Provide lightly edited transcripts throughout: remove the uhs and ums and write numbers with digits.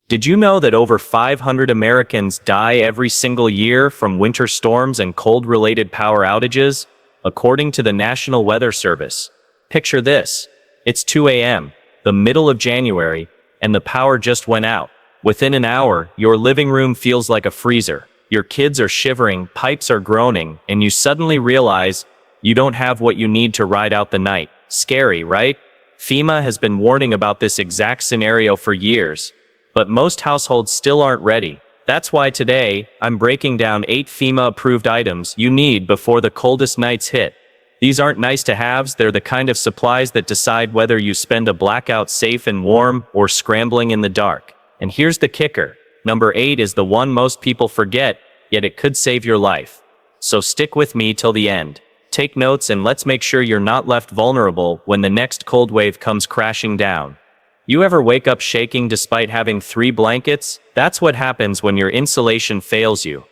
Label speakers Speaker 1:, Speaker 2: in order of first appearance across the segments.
Speaker 1: Did you know that over 500 Americans die every single year from winter storms and cold-related power outages, according to the National Weather Service? Picture this. It's 2 a.m., the middle of January, and the power just went out. Within an hour, your living room feels like a freezer. Your kids are shivering, pipes are groaning, and you suddenly realize you don't have what you need to ride out the night. Scary, right? FEMA has been warning about this exact scenario for years, but most households still aren't ready. That's why today, I'm breaking down 8 FEMA-approved items you need before the coldest nights hit. These aren't nice-to-haves, they're the kind of supplies that decide whether you spend a blackout safe and warm or scrambling in the dark. And here's the kicker. Number 8 is the one most people forget, yet it could save your life. So stick with me till the end. Take notes and let's make sure you're not left vulnerable when the next cold wave comes crashing down. You ever wake up shaking despite having 3 blankets? That's what happens when your insulation fails you.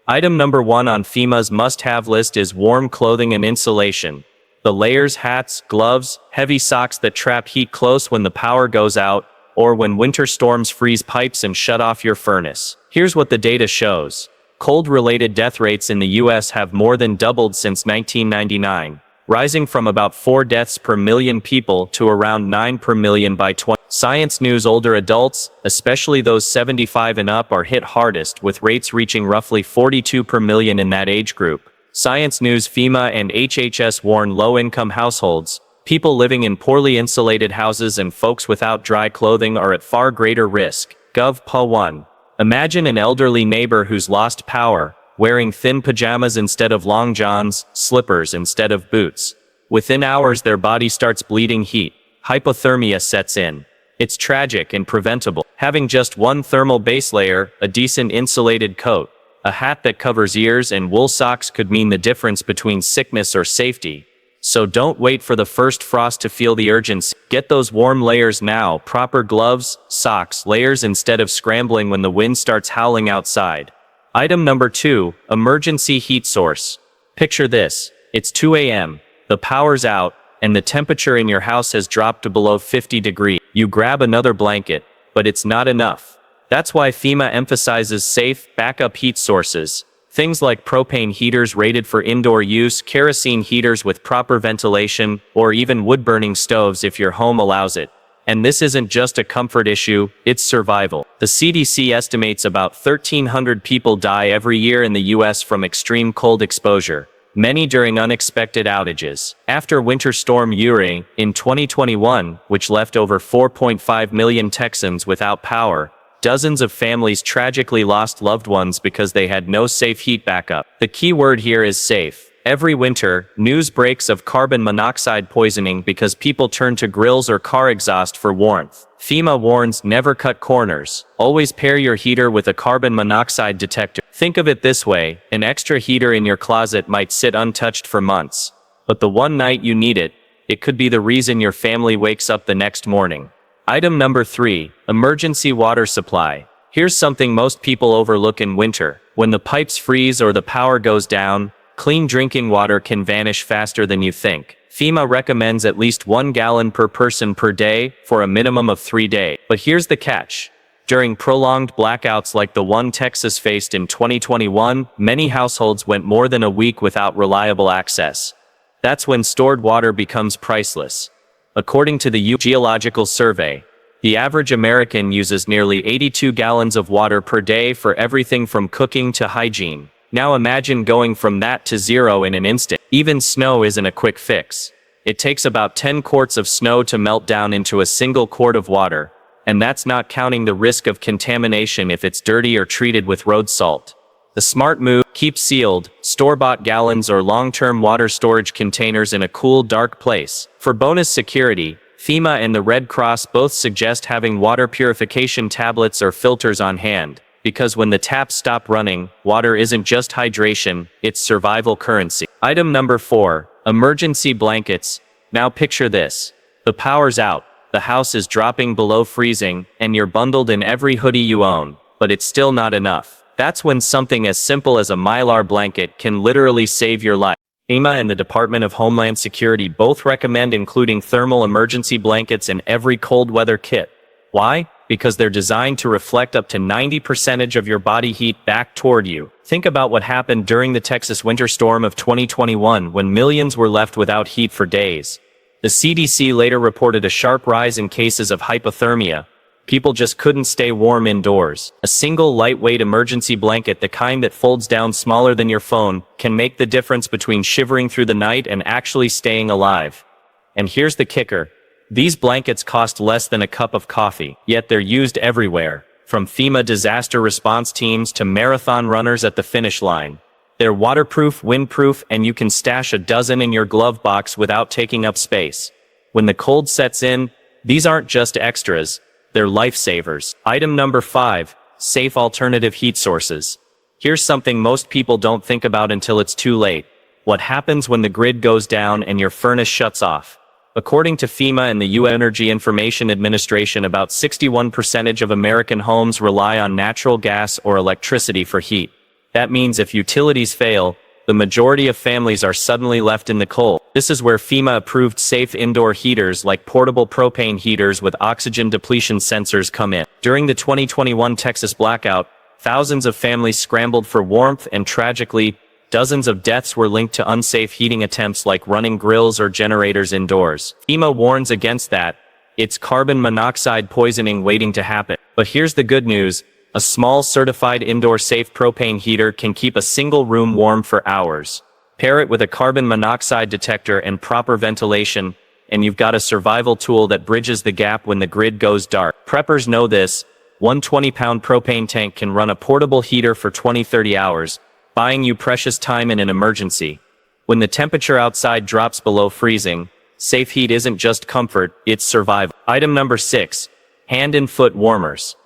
Speaker 1: Item number 1 on FEMA's must-have list is warm clothing and insulation. The layers, hats, gloves, heavy socks that trap heat close when the power goes out, or when winter storms freeze pipes and shut off your furnace. Here's what the data shows. Cold-related death rates in the U.S. have more than doubled since 1999, rising from about 4 deaths per million people to around 9 per million by 20. Science News: older adults, especially those 75 and up, are hit hardest, with rates reaching roughly 42 per million in that age group. Science News: FEMA and HHS warn low-income households, people living in poorly insulated houses and folks without dry clothing are at far greater risk. Gov.pa1. Imagine an elderly neighbor who's lost power, wearing thin pajamas instead of long johns, slippers instead of boots. Within hours their body starts bleeding heat. Hypothermia sets in. It's tragic and preventable. Having just one thermal base layer, a decent insulated coat, a hat that covers ears, and wool socks could mean the difference between sickness or safety. So don't wait for the first frost to feel the urgency. Get those warm layers now. Proper gloves, socks, layers instead of scrambling when the wind starts howling outside. Item number 2, emergency heat source. Picture this. It's 2 a.m., the power's out, and the temperature in your house has dropped to below 50 degrees. You grab another blanket, but it's not enough. That's why FEMA emphasizes safe, backup heat sources. Things like propane heaters rated for indoor use, kerosene heaters with proper ventilation, or even wood-burning stoves if your home allows it. And this isn't just a comfort issue, it's survival. The CDC estimates about 1,300 people die every year in the U.S. from extreme cold exposure, many during unexpected outages. After Winter Storm Uri in 2021, which left over 4.5 million Texans without power, dozens of families tragically lost loved ones because they had no safe heat backup. The key word here is safe. Every winter, news breaks of carbon monoxide poisoning because people turn to grills or car exhaust for warmth. FEMA warns: never cut corners. Always pair your heater with a carbon monoxide detector. Think of it this way: an extra heater in your closet might sit untouched for months, but the one night you need it, it could be the reason your family wakes up the next morning. Item number 3, emergency water supply. Here's something most people overlook in winter. When the pipes freeze or the power goes down, clean drinking water can vanish faster than you think. FEMA recommends at least 1 gallon per person per day for a minimum of 3 days. But here's the catch. During prolonged blackouts like the one Texas faced in 2021, many households went more than a week without reliable access. That's when stored water becomes priceless. According to the U.S. Geological Survey, the average American uses nearly 82 gallons of water per day for everything from cooking to hygiene. Now imagine going from that to 0 in an instant. Even snow isn't a quick fix. It takes about 10 quarts of snow to melt down into a single quart of water, and that's not counting the risk of contamination if it's dirty or treated with road salt. The smart move: keep sealed, store-bought gallons or long-term water storage containers in a cool, dark place. For bonus security, FEMA and the Red Cross both suggest having water purification tablets or filters on hand, because when the taps stop running, water isn't just hydration, it's survival currency. Item number 4, emergency blankets. Now picture this. The power's out, the house is dropping below freezing, and you're bundled in every hoodie you own, but it's still not enough. That's when something as simple as a Mylar blanket can literally save your life. FEMA and the Department of Homeland Security both recommend including thermal emergency blankets in every cold weather kit. Why? because they're designed to reflect up to 90% of your body heat back toward you. Think about what happened during the Texas winter storm of 2021 when millions were left without heat for days. The CDC later reported a sharp rise in cases of hypothermia. People just couldn't stay warm indoors. A single lightweight emergency blanket, the kind that folds down smaller than your phone, can make the difference between shivering through the night and actually staying alive. And here's the kicker. These blankets cost less than a cup of coffee, yet they're used everywhere, from FEMA disaster response teams to marathon runners at the finish line. They're waterproof, windproof, and you can stash a dozen in your glove box without taking up space. When the cold sets in, these aren't just extras, they're lifesavers. Item number 5, safe alternative heat sources. Here's something most people don't think about until it's too late. What happens when the grid goes down and your furnace shuts off? According to FEMA and the U.S. Energy Information Administration, about 61% of American homes rely on natural gas or electricity for heat. That means if utilities fail, the majority of families are suddenly left in the cold. This is where FEMA-approved safe indoor heaters like portable propane heaters with oxygen depletion sensors come in. During the 2021 Texas blackout, thousands of families scrambled for warmth, and tragically, dozens of deaths were linked to unsafe heating attempts like running grills or generators indoors. FEMA warns against that. It's carbon monoxide poisoning waiting to happen. But here's the good news. A small certified indoor safe propane heater can keep a single room warm for hours. Pair it with a carbon monoxide detector and proper ventilation, and you've got a survival tool that bridges the gap when the grid goes dark. Preppers know this. One 20-pound propane tank can run a portable heater for 20-30 hours, buying you precious time in an emergency. When the temperature outside drops below freezing, safe heat isn't just comfort, it's survival. Item number 6, hand and foot warmers.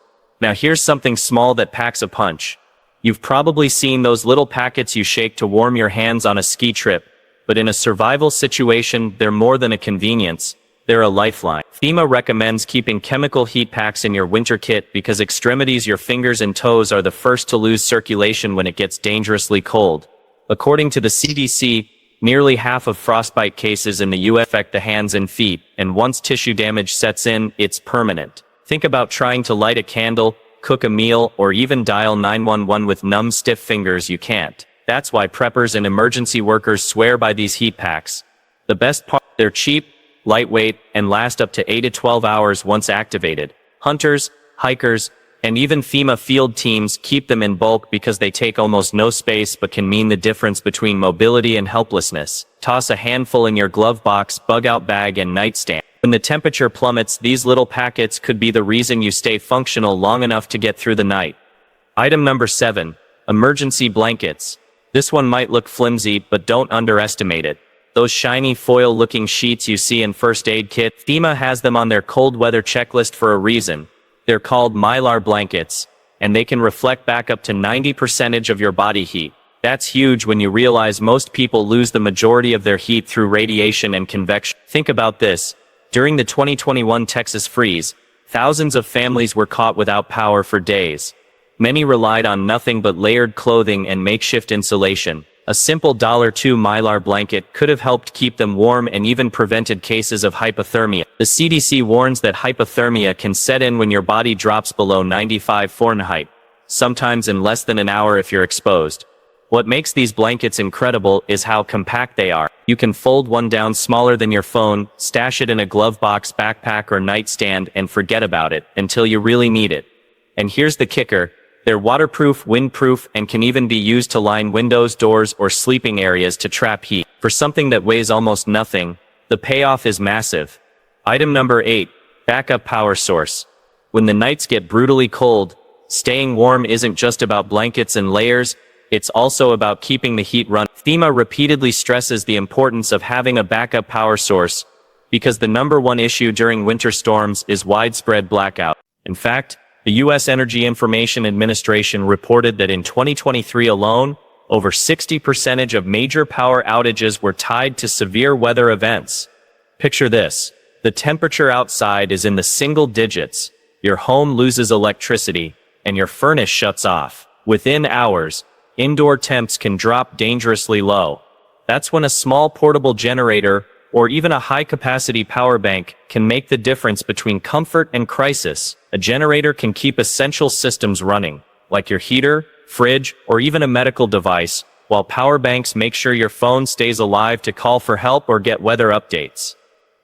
Speaker 1: Now here's something small that packs a punch. You've probably seen those little packets you shake to warm your hands on a ski trip, but in a survival situation, they're more than a convenience, they're a lifeline. FEMA recommends keeping chemical heat packs in your winter kit because extremities, your fingers and toes, are the first to lose circulation when it gets dangerously cold. According to the CDC, nearly half of frostbite cases in the U.S. affect the hands and feet, and once tissue damage sets in, it's permanent. Think about trying to light a candle, cook a meal, or even dial 911 with numb, stiff fingers. You can't. That's why preppers and emergency workers swear by these heat packs. The best part, they're cheap, lightweight, and last up to 8 to 12 hours once activated. Hunters, hikers, and even FEMA field teams keep them in bulk because they take almost no space but can mean the difference between mobility and helplessness. Toss a handful in your glove box, bug-out bag, and nightstand. When the temperature plummets, these little packets could be the reason you stay functional long enough to get through the night. Item number 7, emergency blankets. This one might look flimsy, but don't underestimate it. Those shiny foil-looking sheets you see in first aid kits, FEMA has them on their cold weather checklist for a reason. They're called Mylar blankets, and they can reflect back up to 90% of your body heat. That's huge when you realize most people lose the majority of their heat through radiation and convection. Think about this. During the 2021 Texas freeze, thousands of families were caught without power for days. Many relied on nothing but layered clothing and makeshift insulation. A simple $2 Mylar blanket could have helped keep them warm and even prevented cases of hypothermia. The CDC warns that hypothermia can set in when your body drops below 95 Fahrenheit, sometimes in less than an hour if you're exposed. What makes these blankets incredible is how compact they are. You can fold one down smaller than your phone, stash it in a glove box, backpack, or nightstand, and forget about it until you really need it. And here's the kicker. They're waterproof, windproof, and can even be used to line windows, doors, or sleeping areas to trap heat. For something that weighs almost nothing, the payoff is massive. Item number 8, backup power source. When the nights get brutally cold, staying warm isn't just about blankets and layers, it's also about keeping the heat running. FEMA repeatedly stresses the importance of having a backup power source because the #1 issue during winter storms is widespread blackout. In fact, the U.S. Energy Information Administration reported that in 2023 alone, over 60% of major power outages were tied to severe weather events. Picture this. The temperature outside is in the single digits, your home loses electricity, and your furnace shuts off. Within hours, indoor temps can drop dangerously low. That's when a small portable generator or even a high-capacity power bank can make the difference between comfort and crisis. A generator can keep essential systems running, like your heater, fridge, or even a medical device, while power banks make sure your phone stays alive to call for help or get weather updates.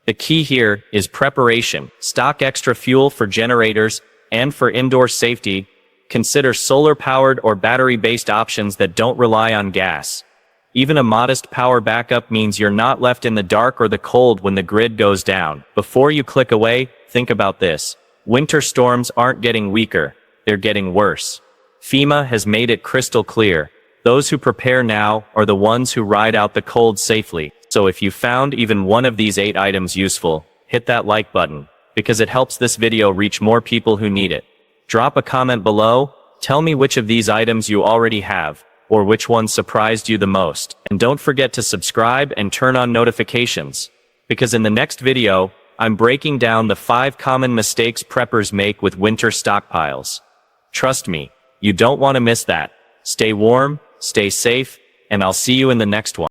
Speaker 1: The key here is preparation. Stock extra fuel for generators, and for indoor safety, consider solar-powered or battery-based options that don't rely on gas. Even a modest power backup means you're not left in the dark or the cold when the grid goes down. Before you click away, think about this. Winter storms aren't getting weaker, they're getting worse. FEMA has made it crystal clear. Those who prepare now are the ones who ride out the cold safely. So if you found even one of these 8 items useful, hit that like button, because it helps this video reach more people who need it. Drop a comment below, tell me which of these items you already have, or which one surprised you the most. And don't forget to subscribe and turn on notifications, because in the next video, I'm breaking down the 5 common mistakes preppers make with winter stockpiles. Trust me, you don't want to miss that. Stay warm, stay safe, and I'll see you in the next one.